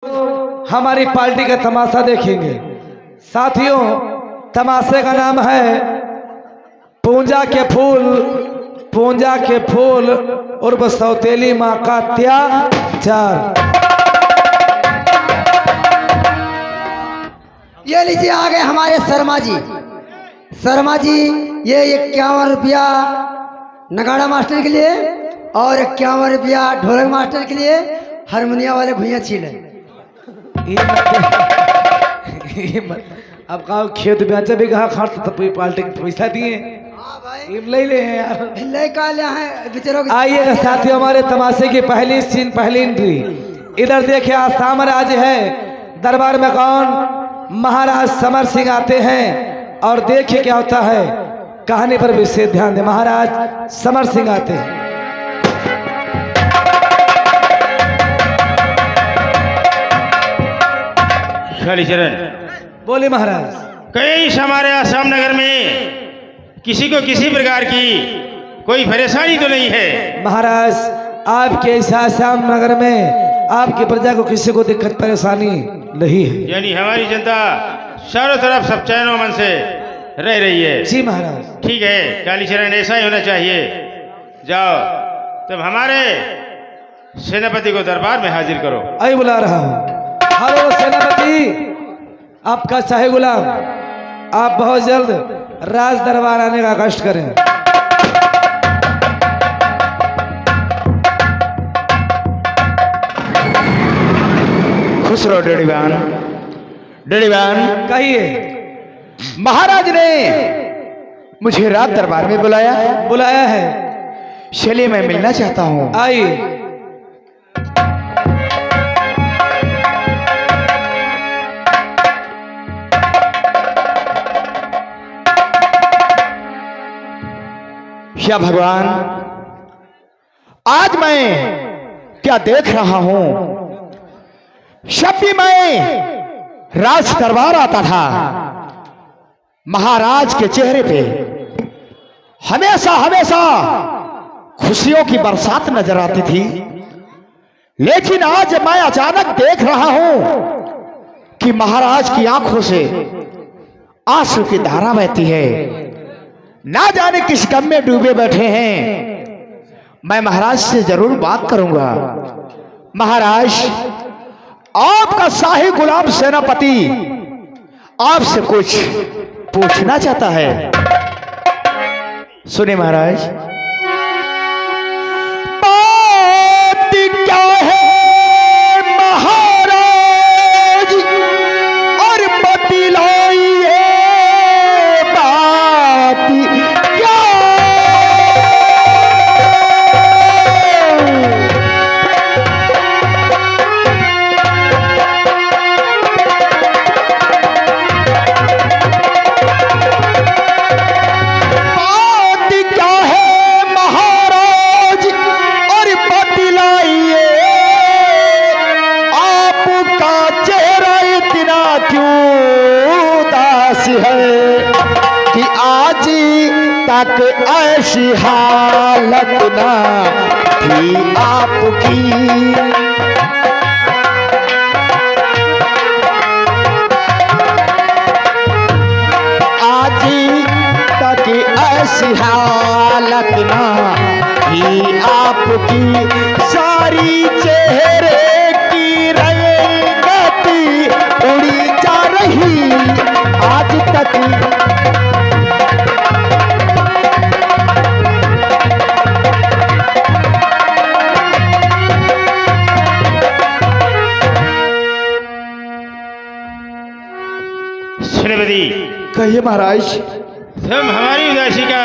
हमारी पार्टी का तमाशा देखेंगे। साथियों, तमाशे का नाम है पूंजा के फूल, पूंजा के फूल उर्फ सौतेली माँ का अत्याचार। ये लीजिए आ गए हमारे शर्मा जी। शर्मा जी ये 51 रुपया नगाड़ा मास्टर के लिए और 51 रुपया ढोलक मास्टर के लिए हारमोनिया वाले भैया छीले। अब कहा खेत बेचा भी कहा खाट तो पार्टी के पैसा दिए ले ले हैं यार, ले का ले हैं बेचारों। आइएगा साथियों, हमारे तमाशे की पहली सीन, पहली एंट्री। इधर देखिए आज साम्राज्य है दरबार में कौन, महाराज समर सिंह आते हैं और देखिए क्या होता है। कहानी पर विशेष ध्यान दें। महाराज समर सिंह आते हैं। कालीचरण बोले महाराज। कई हमारे आसाम नगर में किसी को किसी प्रकार की कोई परेशानी तो नहीं है? महाराज आपके इस आसाम नगर में आपकी प्रजा को किसी को दिक्कत परेशानी नहीं है। यानी हमारी जनता चारों तरफ सब चैन व मन से रह रही है। जी महाराज। ठीक है कालीचरण, ऐसा ही होना चाहिए। जाओ तब हमारे सेनापति को दरबार में हाजिर करो। आई बुला रहा हूँ। हेलो सेनापति, आपका शाही गुलाम, आप बहुत जल्द राज दरबार आने का कष्ट करें। खुश रहो डेढ़ीवान। डेढ़ीवान कहिए। महाराज ने मुझे रात दरबार में बुलाया है। चलिए मैं मिलना चाहता हूँ। आइए। या भगवान, आज मैं क्या देख रहा हूं। जब भी मैं राज दरबार आता था, महाराज के चेहरे पे हमेशा हमेशा खुशियों की बरसात नजर आती थी। लेकिन आज मैं अचानक देख रहा हूं कि महाराज की आंखों से आंसू की धारा बहती है। ना जाने किस गम में डूबे बैठे हैं। मैं महाराज से जरूर बात करूंगा। महाराज, आपका शाही गुलाम सेनापति आपसे कुछ पूछना चाहता है। सुनिए महाराज। बात क्या है महाराज और बतलाइए बात क्या। बात क्या है महाराज और बतलाइए, आपका चेहरा इतना क्यों उदास है कि आज तक ऐसी हालत ना थी आपकी। आज तक ऐसी हालत ना थी आपकी। सारी चेहरे की रंगत उड़ी जा रही आज तक। सेनापति, कहिए महाराज। तुम हमारी उदासी का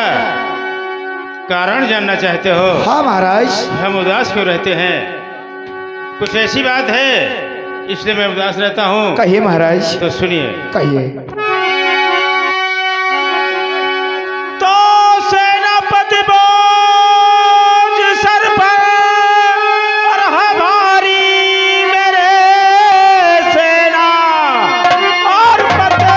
कारण जानना चाहते हो? हाँ महाराज। हम उदास क्यों रहते हैं? कुछ ऐसी बात है इसलिए मैं उदास रहता हूँ? कहिए महाराज। तो सुनिए। कहिए। तो सेनापति बोझ सर पर और हमारी मेरे सेना और पते।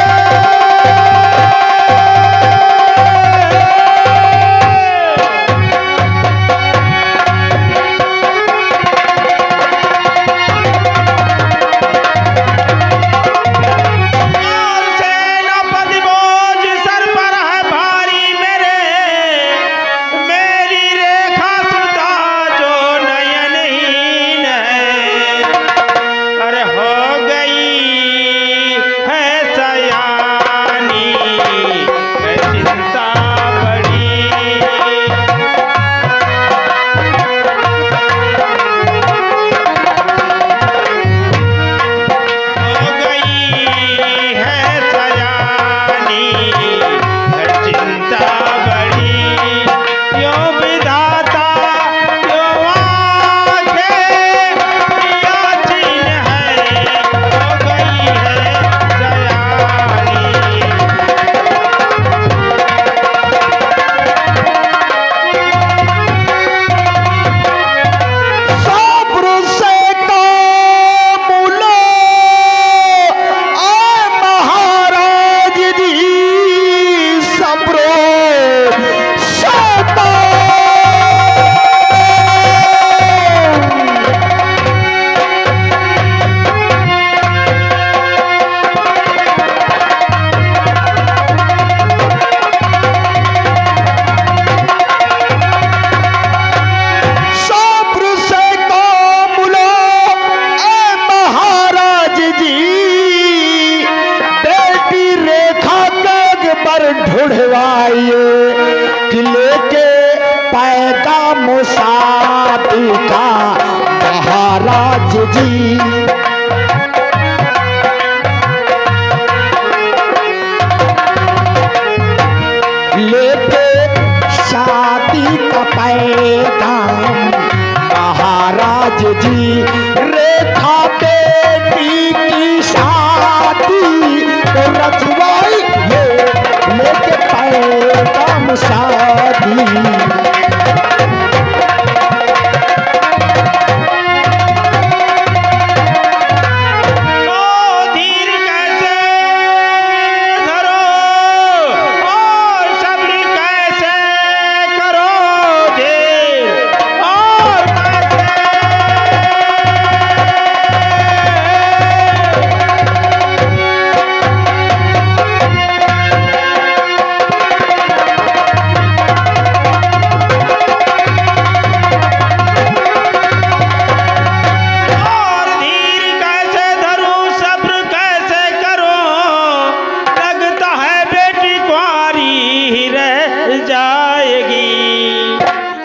आइए कि लेके पैगाम शादी का महाराज जी। लेके शादी का पैगाम महाराज जी। रेखा बेटी की शादी तो रचवाई ये लेके पैगाम शादी।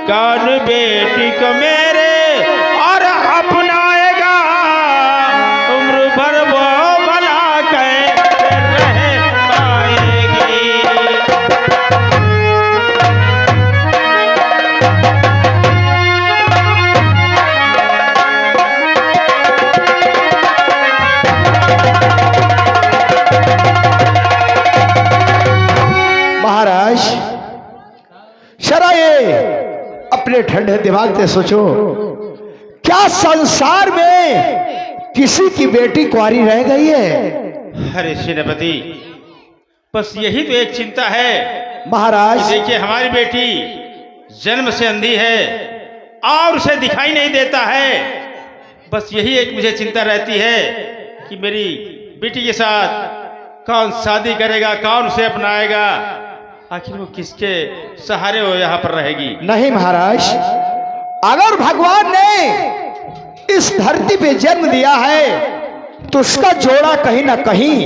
कौन बेटी को मेरे और अपनाएगा, उम्र भर वो बना के रह पाएगी। महाराज शरा ये अपने ठंडे दिमाग से सोचो, क्या संसार में किसी की बेटी कुंवारी रह गई है? अरे सेनापति, बस यही तो एक चिंता है महाराज। देखिए हमारी बेटी जन्म से अंधी है और उसे दिखाई नहीं देता है। बस यही एक मुझे चिंता रहती है कि मेरी बेटी के साथ कौन शादी करेगा, कौन उसे अपनाएगा, आखिर वो किसके सहारे वो यहाँ पर रहेगी। नहीं महाराज, अगर भगवान ने इस धरती पे जन्म दिया है तो उसका जोड़ा कहीं ना कहीं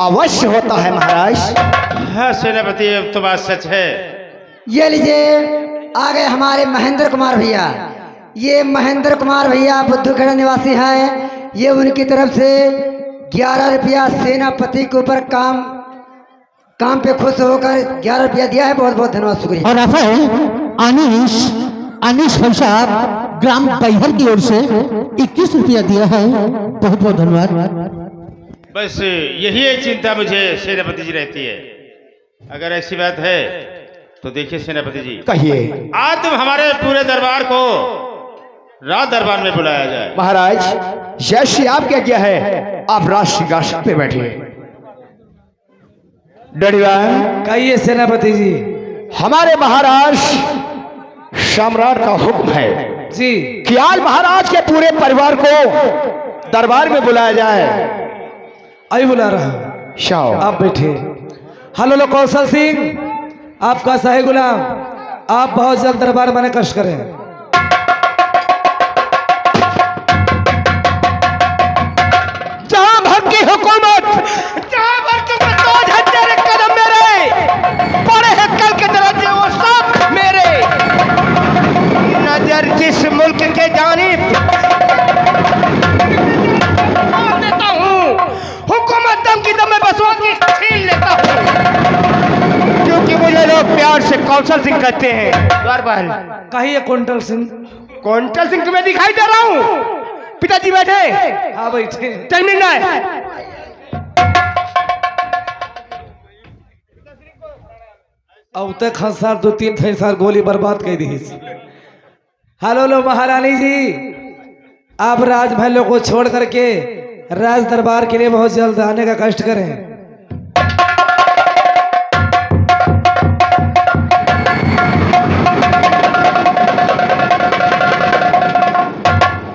अवश्य होता है महाराज। हाँ सेनापति, अब तो बात सच है। ये लीजिए आ गए हमारे महेंद्र कुमार भैया। ये महेंद्र कुमार भैया बुद्धगढ़ निवासी हैं। ये उनकी तरफ से 11 रुपया सेनापति के ऊपर काम पे खुश होकर 11 रुपया दिया है। बहुत बहुत धन्यवाद, शुक्रिया। और ऐसा है अनिश भाई साहब ग्राम बैहर की ओर से 21 रुपया दिया है। बहुत बहुत धन्यवाद। बस यही एक चिंता मुझे सेनापति जी रहती है। अगर ऐसी बात है तो देखिए सेनापति जी, कहिए। आज तुम हमारे पूरे दरबार को रात दरबार में बुलाया जाए। महाराज जैसी आपकी आज्ञा है, आप राज सिंहासन पे बैठिए। डड़ीवान कहिए सेनापति जी। हमारे महाराज सम्राट का हुक्म है जी कि आज महाराज के पूरे परिवार को दरबार में बुलाया जाए। आई बुला रहा हूं, शाओ आप बैठे। हेलो कौशल सिंह, आपका शाही गुलाम, आप बहुत जल्द दरबार में कष्ट करें। जहां भर की हुकूमत, जहां भर की ताज है तेरे कदम मेरे, पड़े हैं कल के दरवाजे वो सब मेरे। नजर जिस मुल्क के जानिब देता हूँ, हुकूमत दम की दम में बसवाती छीन लेता हूँ, क्योंकि मुझे लोग प्यार से कौशल सिंह कहते हैं। द्वारपाल कहिए कुंटल सिंह। कौशल सिंह तुम्हें दिखाई दे रहा हूँ। पिताजी बैठे। हाँ बैठे। टाइमिंग है। अब तक खंसार 2-3 फैसार गोली बर्बाद कर दी। हेलो महारानी जी, आप राजमहलों को छोड़ करके राज दरबार के लिए बहुत जल्द आने का कष्ट करें।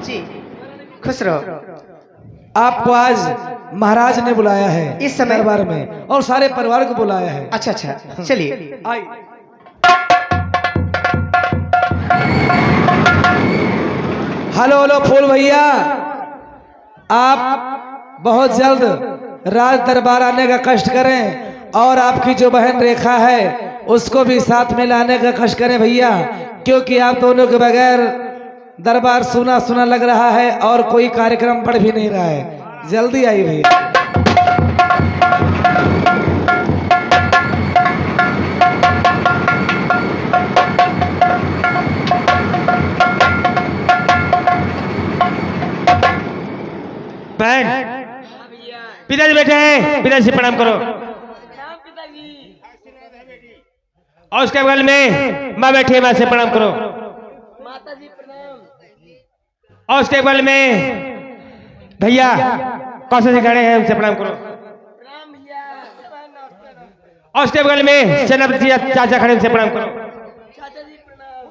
जी खुश रहो। आपको आज महाराज ने बुलाया है इस समय दरबार में, और सारे परिवार को बुलाया है। अच्छा अच्छा, चलिए। आई। हेलो फूल भैया, आप बहुत जल्द राज दरबार आने का कष्ट करें और आपकी जो बहन रेखा है उसको भी साथ में लाने का कष्ट करें भैया, क्योंकि आप दोनों के बगैर दरबार सुना सुना लग रहा है और कोई कार्यक्रम पड़ भी नहीं रहा है। जल्दी आई भैया। बहन पिताजी बैठे हैं, पिताजी से प्रणाम करो। और उसके बगल में माँ बैठी है, माँ से प्रणाम करो। माताजी प्रणाम। और उसके बगल में भैया कौशल से खड़े हैं, उनसे प्रणाम करो। प्रणाम भैया। और उसके बगल में सेनापति चाचा खड़े, उनसे प्रणाम करो। चाचा जी प्रणाम।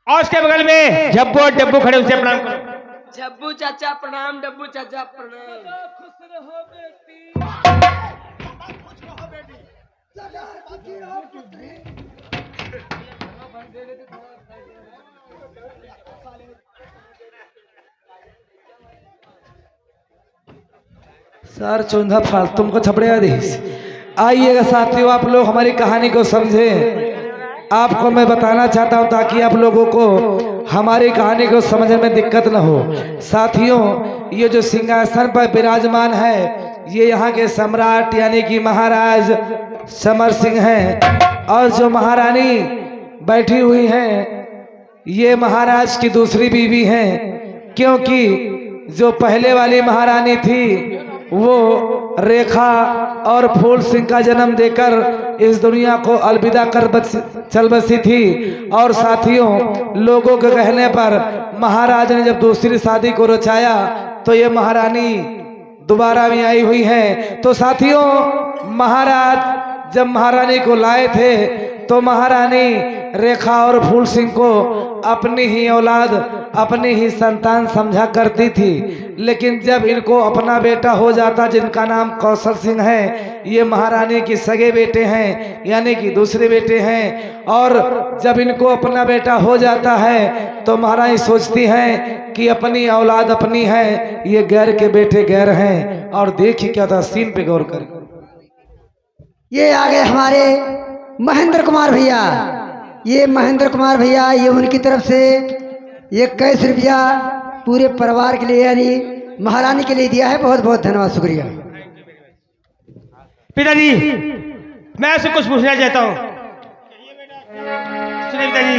और उसके बगल में झब्बू और डब्बू खड़े, उनसे प्रणाम करो। झब्बू चाचा प्रणाम, डब्बू चाचा प्रणाम। सर चुंधा फाल तुमको थपड़े आदेश। आइएगा साथियों, आप लोग हमारी कहानी को समझें। आपको मैं बताना चाहता हूं ताकि आप लोगों को हमारी कहानी को समझने में दिक्कत न हो। साथियों, ये जो सिंहासन पर विराजमान है ये यहाँ के सम्राट यानी कि महाराज समर सिंह हैं, और जो महारानी बैठी हुई हैं ये महाराज की दूसरी बीवी हैं, क्योंकि जो पहले वाली महारानी थी वो रेखा और फूल सिंह का जन्म देकर इस दुनिया को अलविदा कर चल बसी थी। और साथियों, लोगों के कहने पर महाराज ने जब दूसरी शादी को रचाया तो ये महारानी दोबारा में आई हुई है। तो साथियों, महाराज जब महारानी को लाए थे तो महारानी रेखा और फूल सिंह को अपनी ही औलाद, अपनी ही संतान समझा करती थी। लेकिन जब इनको अपना बेटा हो जाता जिनका नाम कौशल सिंह है, ये महारानी के सगे बेटे हैं यानी कि दूसरे बेटे हैं, और जब इनको अपना बेटा हो जाता है तो महारानी सोचती हैं कि अपनी औलाद अपनी है, ये गैर के बेटे गैर हैं। और देखिए क्या था, सीन पे गौर करें। ये आ गए हमारे महेंद्र कुमार भैया। ये महेंद्र कुमार भैया, ये उनकी तरफ से ये 21 रुपया पूरे परिवार के लिए यानी महारानी के लिए दिया है। बहुत बहुत धन्यवाद, शुक्रिया। पिताजी मैं आपसे कुछ पूछना चाहता हूँ, सुनिए पिताजी।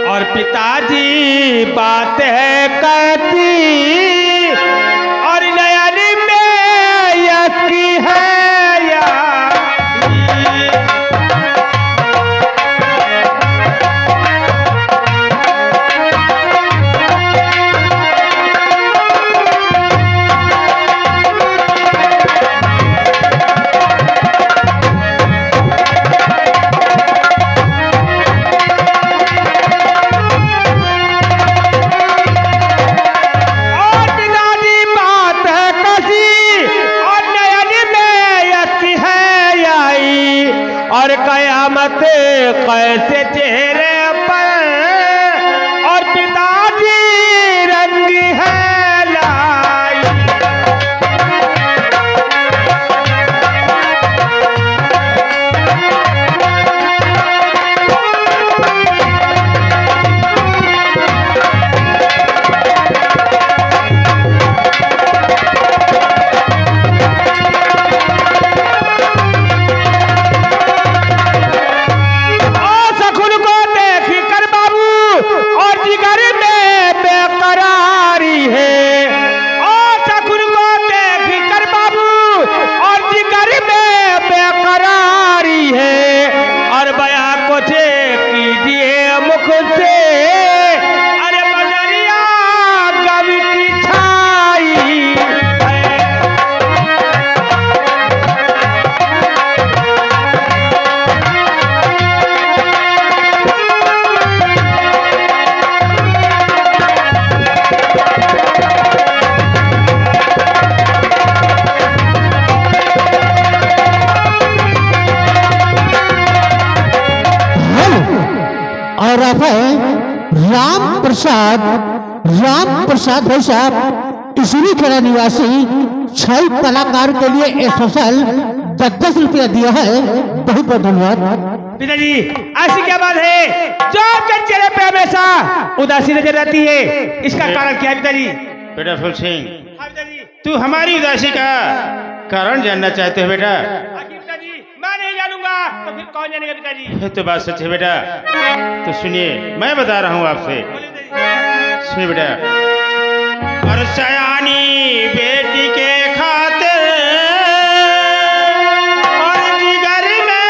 और पिताजी बात है कहती और नयन में यकी है और कयामत कैसे चेहरे पर और पिताजी रंग है लाई। और आप है राम प्रसाद भाई साहब, इसरी खेड़ा निवासी 6 कलाकार के लिए स्पेशल 10 रुपया दिया है। बहुत बहुत धन्यवाद। पिताजी ऐसी क्या बात है जो आपके चेहरे पे हमेशा उदासी नजर आती है, इसका कारण क्या है पिताजी? बेटा फूल सिंह, तू हमारी उदासी का कारण जानना चाहते हो बेटा? पिताजी मैं नहीं जानूंगा तो फिर कौन जानेगा पिताजी? तो बात सच है बेटा। तो सुनिए मैं बता रहा हूँ आपसे, सुनिए बेटा। और सयानी बेटी के खातिर और जिगर में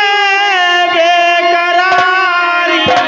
बेकरारी है।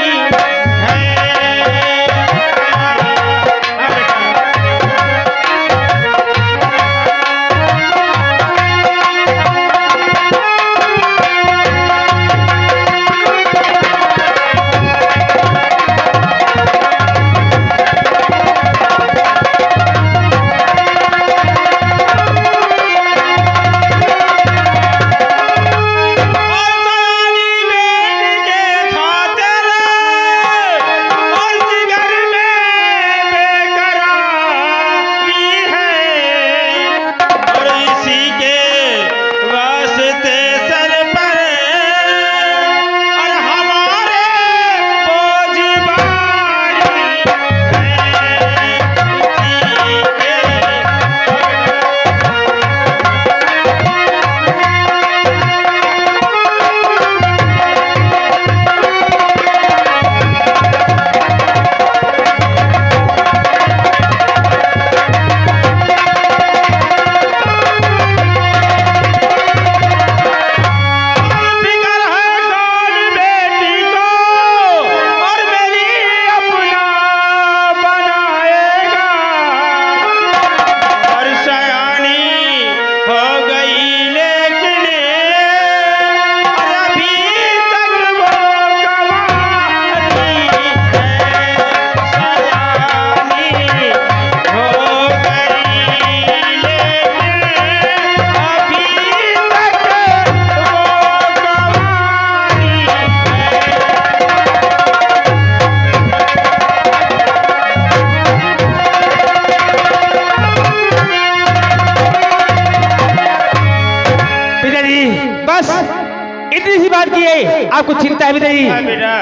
इतनी सी बात की है, आपको चिंता है पिताजी? बेटा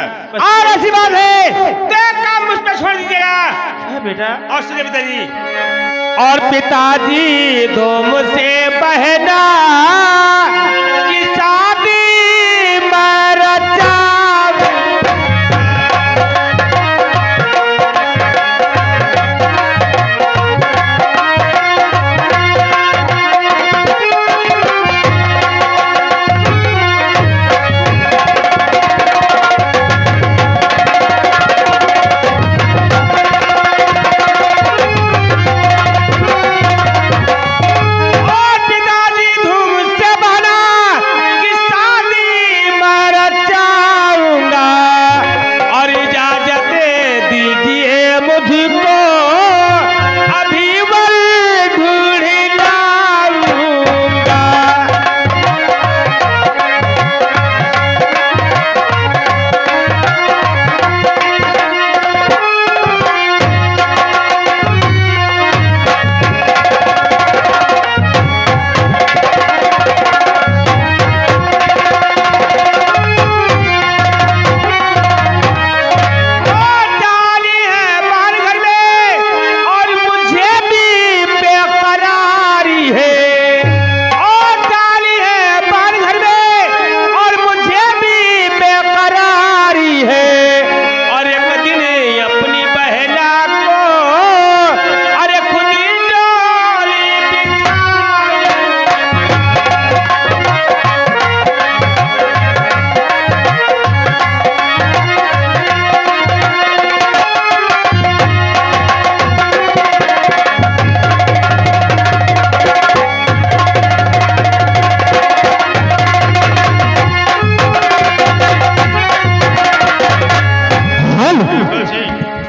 और ऐसी बात है तो काम मुझ पर छोड़ दीजिएगा बेटा। और सुनिए पिताजी, और पिताजी दो मुझसे बहना की शादी मैं रचाऊं।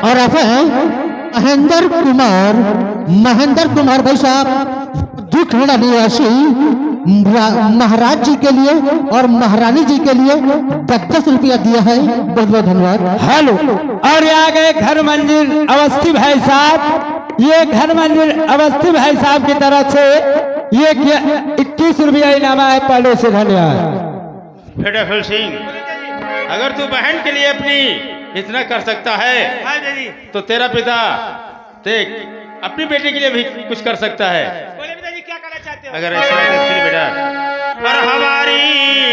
और आप महेंद्र कुमार भाई साहब दुखड़ा निवासी महाराज जी के लिए और महारानी जी के लिए 10 रुपया दिया है। बहुत बहुत धन्यवाद। हेलो। और ये आ गए घर मंजिल अवस्थी भाई साहब। ये घर मंजिल अवस्थी भाई साहब की तरफ से ये क्या 21 रुपया इनामा है, पहले से धन्यवाद। बेटा फूल सिंह, अगर तू बहन के लिए अपनी इतना कर सकता है तो तेरा पिता देख अपनी बेटी के लिए भी कुछ कर सकता है। बोले पिताजी क्या करना चाहते हो? अगर ऐसा है तो सुन बेटा, और हमारी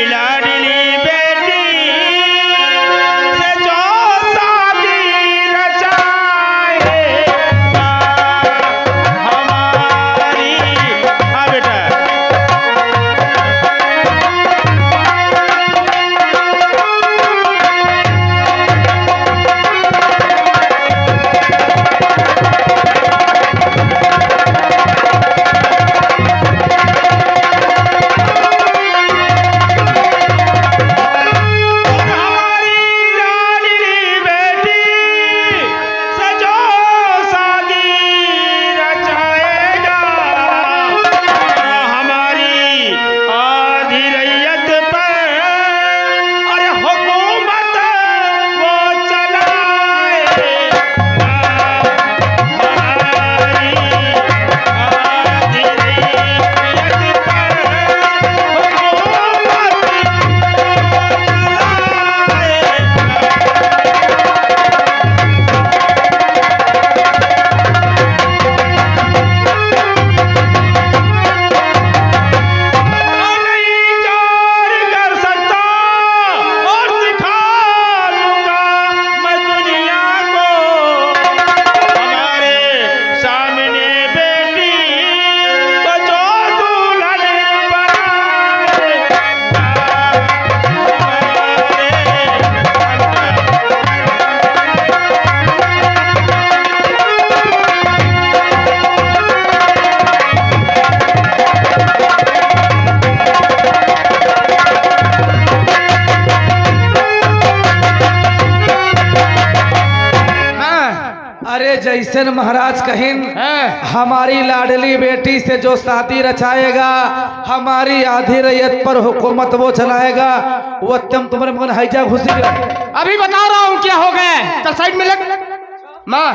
लाडली बेटी से जो शादी रचाएगा हमारी। हाँ बेटा, अरे जैसन महाराज कहिन हमारी लाडली बेटी से जो शादी रचाएगा हमारी आधी रैयत पर हुकूमत वो चलाएगा, वो तुम्हारे मन हैजा घुसी। अभी बता रहा हूँ क्या हो गए। चल साइड में लग। माँ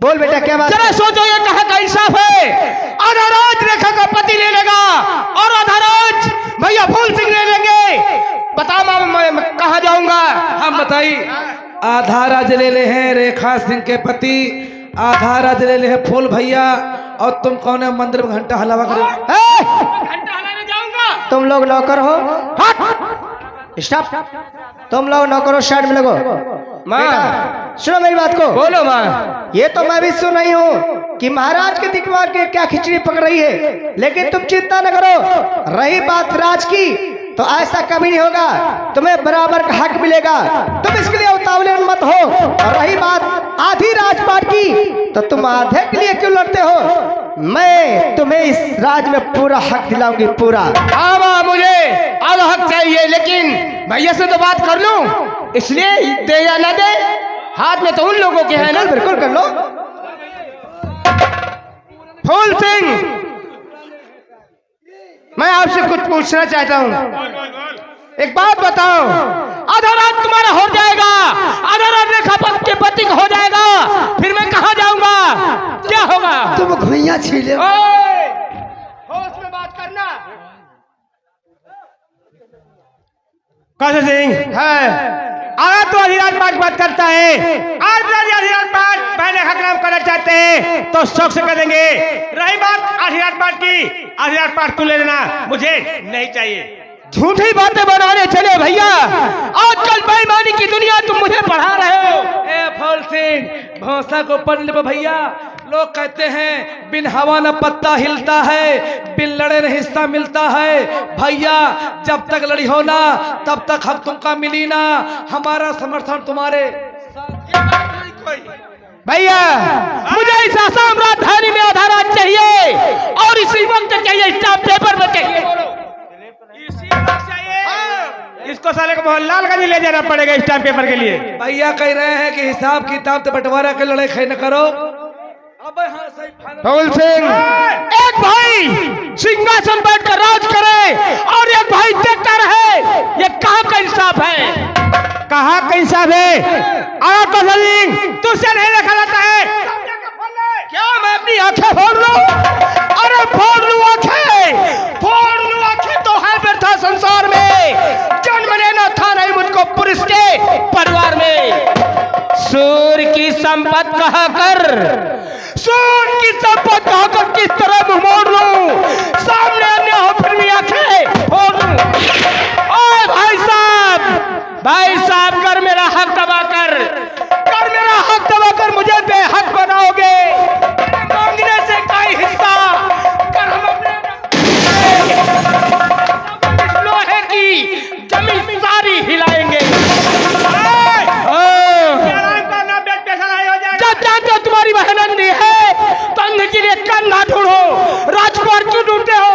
बोल बेटा क्या बात जरा है? सोचो ये कहाँ का इंसाफ है। आधा राज रेखा का पति ले लेगा और आधा राज भैया फूल सिंह ले लेंगे। बता माँ मैं कहाँ जाऊंगा? हम बताइए, आधा राज ले ले हैं रेखा सिंह के पति, आधा राज ले ले हैं फूल भैया, और तुम कौन है मंदिर में घंटा हलावा करो? घंटा हलाने जाऊंगा। तुम लोग नौकर हो? स्टॉप। तुम लोग नौकर हो, साइड में लगो। माँ सुनो मेरी बात को। बोलो माँ। ये तो मैं भी सुन रही हूँ कि महाराज के दिखवार के क्या खिचड़ी पक रही है, लेकिन तुम चिंता न करो। रही बात राज की तो ऐसा कभी नहीं होगा, तुम्हें बराबर का हक मिलेगा, तुम इसके लिए उतावले मत हो। और रही बात आधी राजपाट की, तो तुम आधे के लिए क्यों लड़ते हो? मैं तुम्हें इस राज में पूरा हक दिलाऊंगी, पूरा। हाँ माँ मुझे आधा हक चाहिए, लेकिन भैया से तो बात कर लूं, इसलिए दे या ना दे हाथ में तो उन लोगों के है ना। बिल्कुल कर लो। फूल सिंह, मैं आपसे कुछ पूछना चाहता हूँ। एक बात बताओ, आधा रात तुम्हारा हो जाएगा, आधा रात रेखा के पति का हो जाएगा, फिर मैं कहाँ जाऊंगा? क्या होगा? तुम घुइया छीले। होश में बात करना। कौशल सिंह है आज तो आधी रात बात करता है। आज आधी रात पहले खतरा करना चाहते हैं तो शौक से करेंगे। रही बात आधी रात की, आधी रात तू ले लेना, मुझे नहीं चाहिए। झूठी बातें बनाने चले भैया, आजकल बेईमानी की दुनिया तुम मुझे पढ़ा रहे हो। ए फूल सिंह, भौसा को पढ़ ले भैया। लोग कहते हैं बिन हवा न पत्ता हिलता है, बिन लड़े न हिस्सा मिलता है। भैया जब तक लड़ी हो ना तब तक हक तुमका मिली ना, हमारा समर्थन तुम्हारे। भैया मुझे इस आसाम राजधानी में आधा रात चाहिए, और इसी वक्त चाहिए, स्टाम्प पेपर में चाहिए। इसी वक्त चाहिए। इसको साले को मोहनलालगंज ले जाना पड़ेगा स्टाम्प पेपर के लिए। भैया कह रहे हैं कि हिसाब किताब तो बंटवारा के लड़ाई खै न करो। फूल सिंह, एक भाई सिंहासन बैठकर राज करे और एक भाई देखता रहे, ये कहाँ का इंसाफ है? कहाँ का इंसाफ है? तू से नहीं देखा जाता है क्या? मैं अपनी आंखें खोल लूं? अरे संपत्ति कहकर, सोन की संपत्ति कहकर किस तरह मुंह मोड़ लूं? सामने अन्य हो फिर भी आंखें फोड़ लूं। ओए भाई साहब कर मेरा हक दबा कर मेरा हक दबा कर मुझे बेहक बनाओगे? मांगने से कोई हिस्सा कर हम अपने लोहे की जमीन सारी हिलाएंगे। जब जानते हो तुम्हारी बहन अंधी है तो अंधी के लिए कल ना ढूंढो, राजकुमार क्यों ढूंढते हो?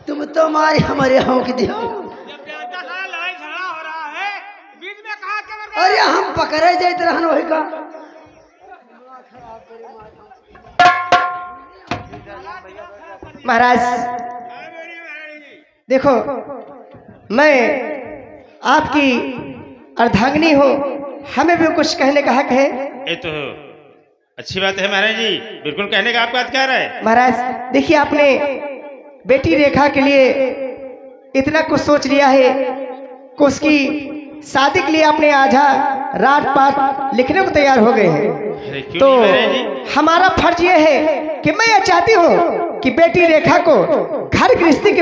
तुम तो मारी हमारे यहाँ की दिया। अरे हम पकड़े जाते रहन वही का। महाराज देखो, मैं आपकी अर्धांगिनी हूँ, हमें भी कुछ कहने का हक है। ये तो अच्छी बात है महाराज जी, बिल्कुल कहने का आपका अधिकार है। महाराज देखिए, आपने बेटी रेखा के लिए इतना कुछ सोच लिया है कि उसकी शादी के लिए आपने आधा रात पात लिखने को तैयार हो गए हैं। तो हमारा फर्ज ये है कि मैं ये चाहती हूँ कि बेटी रेखा को घर गृहस्थी के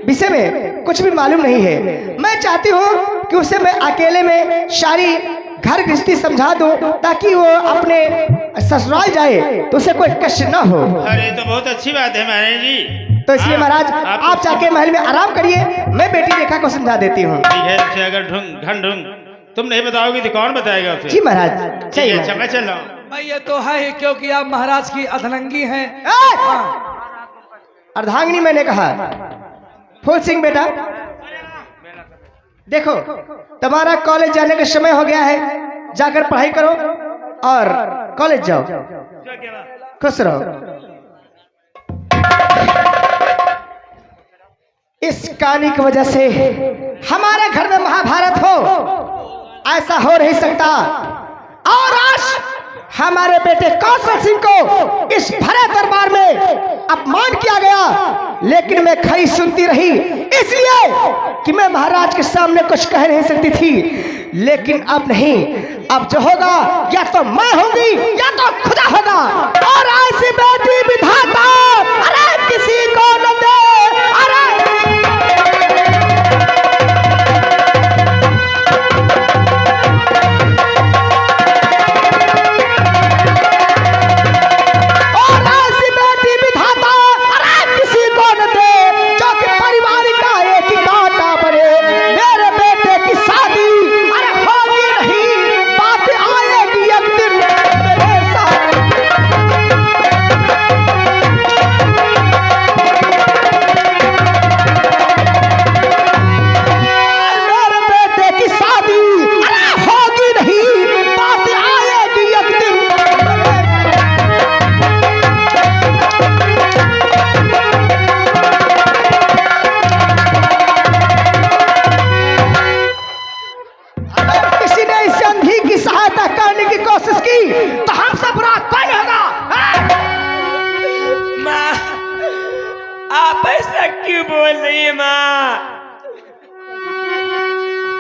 विषय में कुछ भी मालूम नहीं है। मैं चाहती हूँ कि उसे मैं अकेले में सारी घर गृहस्थी समझा दूं ताकि वो अपने ससुराल जाए तो उसे कोई कष्ट ना हो। अरे तो बहुत अच्छी बात है महाराज जी। तो इसलिए महाराज आप जाके महल में आराम करिए, मैं बेटी रेखा को समझा देती हूँ। ठीक है, उसे अगर ढूंढ तुम नहीं बताओगे तो कौन बताएगा उसे? जी महाराज चलिए, अच्छा मैं चल रहा हूँ। भाई ये तो है ही, क्योंकि आप महाराज की अर्धांगिनी हैं। अर्धांगिनी मैंने कहा। फूल सिंह बेटा देखो, तुम्हारा कॉलेज जाने का समय हो गया है, जाकर पढ़ाई करो और कॉलेज जाओ। खुश रहो। इस कहानी की वजह से हमारे घर में महाभारत हो, ऐसा हो नहीं सकता। और आज हमारे बेटे कौशल सिंह को इस भरे दरबार में अपमान किया गया, लेकिन मैं खरी सुनती रही, इसलिए कि मैं महाराज के सामने कुछ कह नहीं सकती थी। लेकिन अब नहीं, अब जो होगा या तो मैं होंगी या तो खुदा होगा। और ऐसी बेटी विधाता अरे किसी को न दे। अरे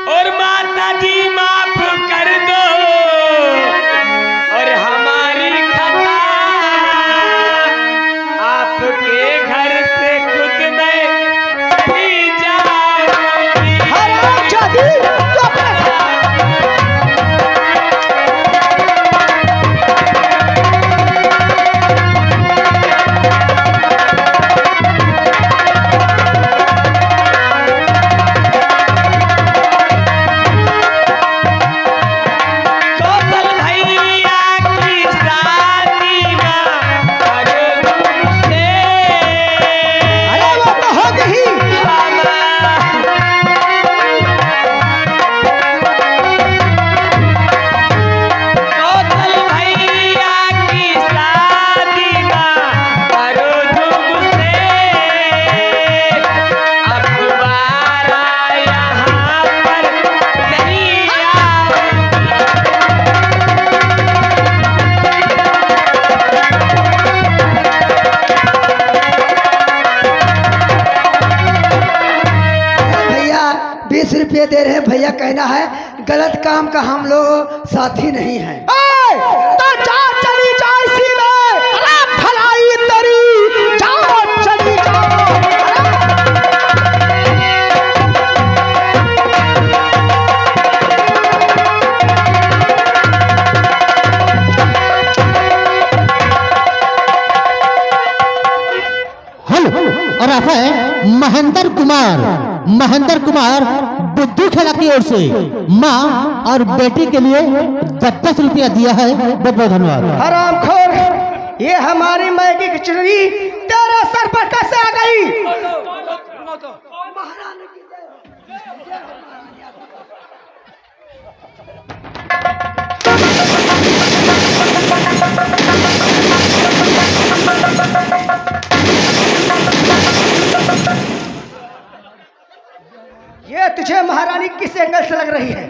और माता जी माफ कर दो और हमारी खता आपके घर से खुद मैं चली जाऊंगी। कौशल गलत काम का हम लोग साथी नहीं है। तो जा चली जा इसी में, अरे भलाई तेरी, जाओ चली जाओ। और आप है महेंद्र कुमार बुद्धू खेला की ओर से माँ और बेटी के लिए 10 रुपया दिया है। बहुत बहुत धन्यवाद। हरामखोर, ये हमारी मैगी की खिचड़ी तेरे सर पर कैसे आ गई? ये तुझे महारानी किस एंगल से लग रही है?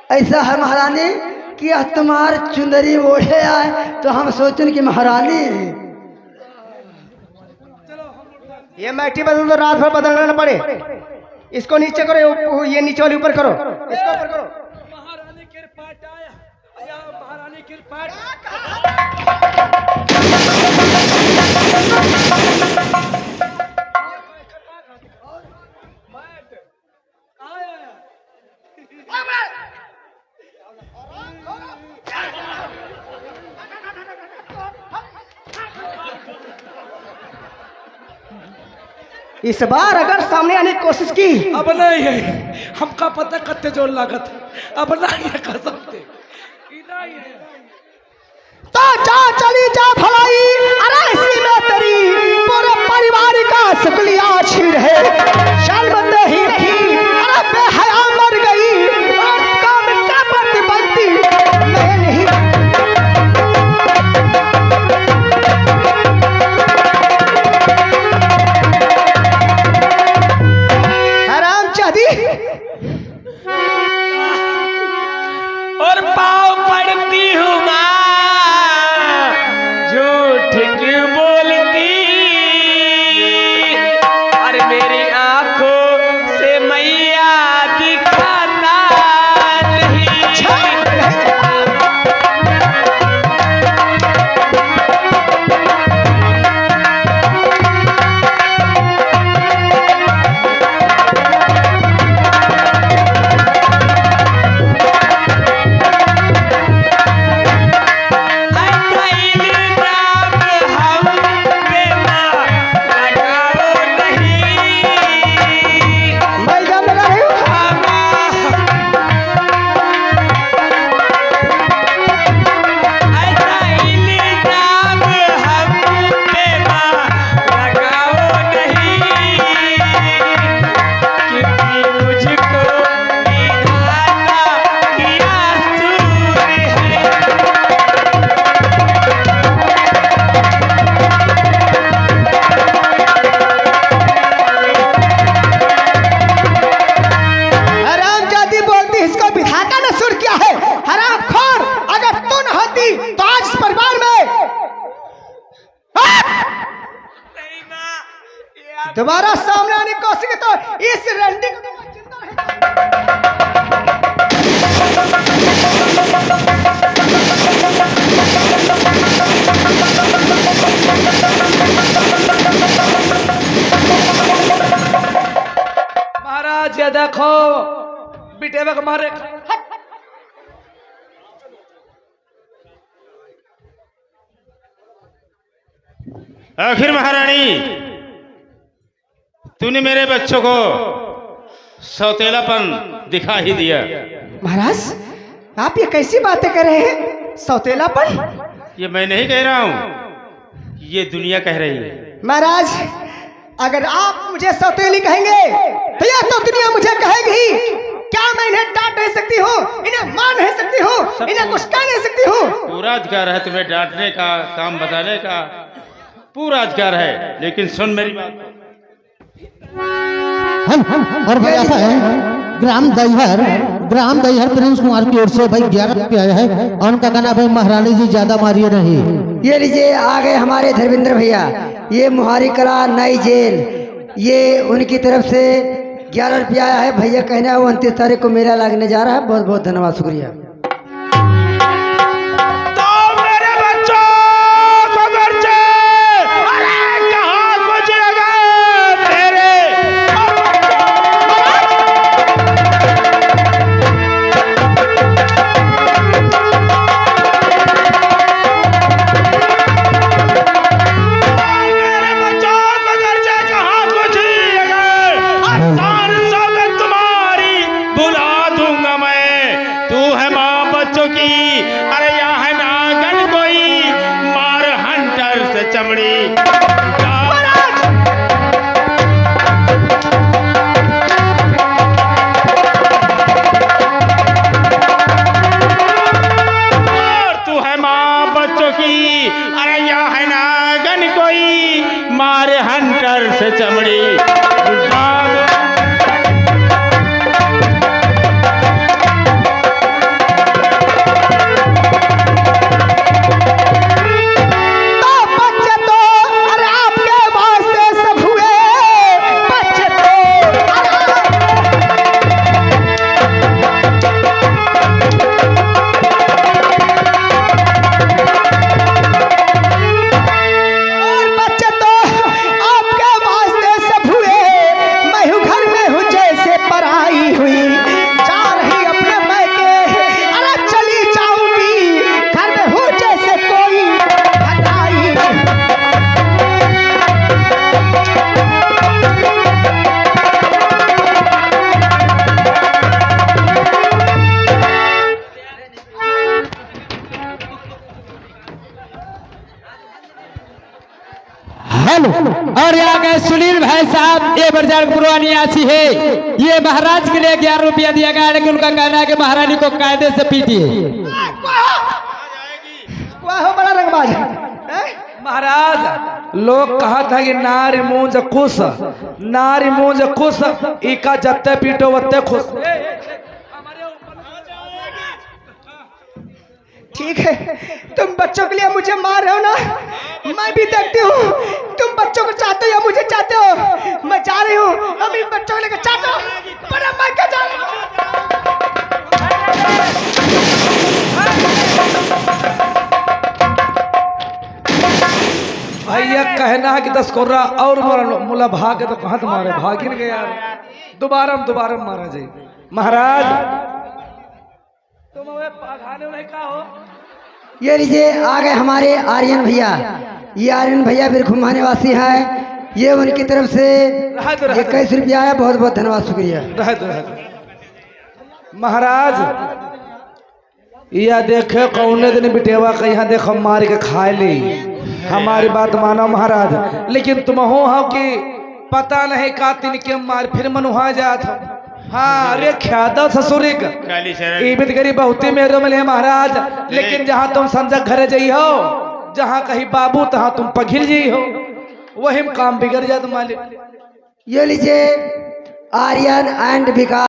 ऐसा है महारानी कि यह तुम्हार चुंदरी ओढ़े आए तो हम सोचन कि महारानी है। ये मैटी बदल तो रात भर बदलना न पड़े। इसको नीचे करो, ये नीचे वाली ऊपर करो, इसको ऊपर करो। महारानी के पाट आया, महारानी के इस बार अगर सामने आने की कोशिश की, अब नहीं है हमका पता कत्ते जोर लागत, अब नहीं है कसम से। तो जा चली जा भलाई, अरे इसी में तेरी पूरे परिवार का शुक्रिया छीन है। शर्म ही नहीं, अरे बेहया मर गई, और काम क्या बनती मैं नहीं। हरामजादी, और पाँव पड़ती हूँ माँ, झूठ क्यों बोलती, और मेरी आंखों से मैया दिखाता नहीं। मैं जान लगा रही हूँ। हरामजादी बोलती, इसको विधाता ने सुर किया है। हरामखोर, अगर तू न होती तो आज इस परिवार में दोबारा सामने आने की कोशिश की तो इस रंडी को तो मैं जिंदा नहीं। महाराज ये देखो बेटे में मारे। आखिर महारानी, तूने मेरे बच्चों को सौतेलापन दिखा ही दिया। महाराज, आप ये कैसी बातें कर रहे हैं? सौतेलापन? ये मैं नहीं कह रहा हूँ, ये दुनिया कह रही है। महाराज, अगर आप मुझे सौतेली कहेंगे तो यह तो दुनिया मुझे कहेगी। क्या मैं इन्हें डांट नहीं सकती हूँ, इन्हें मार नहीं सकती हूँ, इन्हें कुछ कह नहीं सकती हूँ? पूरा अधिकार है तुम्हें डांटने का, काम बताने का पूरा अधिकार है, लेकिन सुन मेरी बात। और भाई ऐसा है, ग्राम दैहर प्रिंस कुमार की ओर से भाई 11 रुपया आया है, और उनका कहना भाई महारानी जी ज्यादा मारिए नहीं। ये लीजिए, आ गए हमारे धर्मेंद्र भैया, ये मुहारी कला नई जेल, ये उनकी तरफ से 11 रुपया आया है भैया कहना है 29 तारीख को मेला लगने जा रहा है। बहुत बहुत धन्यवाद, शुक्रिया। तो मेरे बच्चों को घर से अरे कहाँ गुजरेगा तेरे मेरे बच्चों को घर से कहाँ गुजरेगा आसान सौगंध तुम्हारी बुला दूंगा मैं। तू है माँ बच्चों की अरे यहाँ है नागन कोई मार हंटर से चमड़ी और तू है माँ बच्चों की अरे यहाँ है नागन कोई मार हंटर से चमड़ी तो बच्चे तो अरे आपके वास्ते सब हुए बच्चे तो और बच्चे तो आपके वास्ते सब हुए। मैं हूँ घर में हूँ जैसे पराई हुई जा रही अपने मैके अरे चली जाऊंगी घर में हूँ जैसे कोई हटाई। हेलो और यहाँ गए सुनील भाई साहब ये बरजार पुरवानी आसी है। ये महाराज के लिए 11 रुपया दिया गया, लेकिन उनका कहना है कि महारानी को कायदे से पीटिए। वाह बड़ा रंगबाज है। महाराज लोग कहा था कि नारी मूंज खुश, नारी मूंज खुश, इका जत्ते पीटो वत्ते खुश। ठीक है, तुम बच्चों के लिए मुझे मार रहे हो ना, मैं भी देखती हूँ। तुम बच्चों को चाहते हो या मुझे चाहते हो? मैं जा रही हूँ, हम इन बच्चों को लेकर चाहता हूँ, पर मैं क्या जा रही हूँ। भैया कहना है कि 10 कोर्रा और मुला भागे तो कहाँ तुम्हारे भाग ही नहीं गया। दोबारा मारा जी। महाराज तुम पगाने में क्या हो? ये लीजिए आ गए हमारे आर्यन भैया। ये आर्यन भैया बिरखुमा निवासी है। ये उनकी तरफ से रहा दो। 21 रुपया है। बहुत बहुत धन्यवाद, शुक्रिया। रह दो। महाराज यह देखे कौने दिन बिटेवा का यहाँ देखो मार के खाए ली। हमारी बात मानो महाराज, लेकिन तुम हो कि पता नहीं का तीन के मार फिर मनुहा जात हो। हाँ अरे ख्यादा ससुरी का काली शरण ईबित गरी बहुते मेरो मिले महाराज, लेकिन जहाँ तुम संजय घर जाइ हो, जहाँ कहीं बाबू तहाँ तुम पघिर जाइ हो, वही में काम बिगड़ जात मालिक। ये लीजिए आर्यन एंड विकास।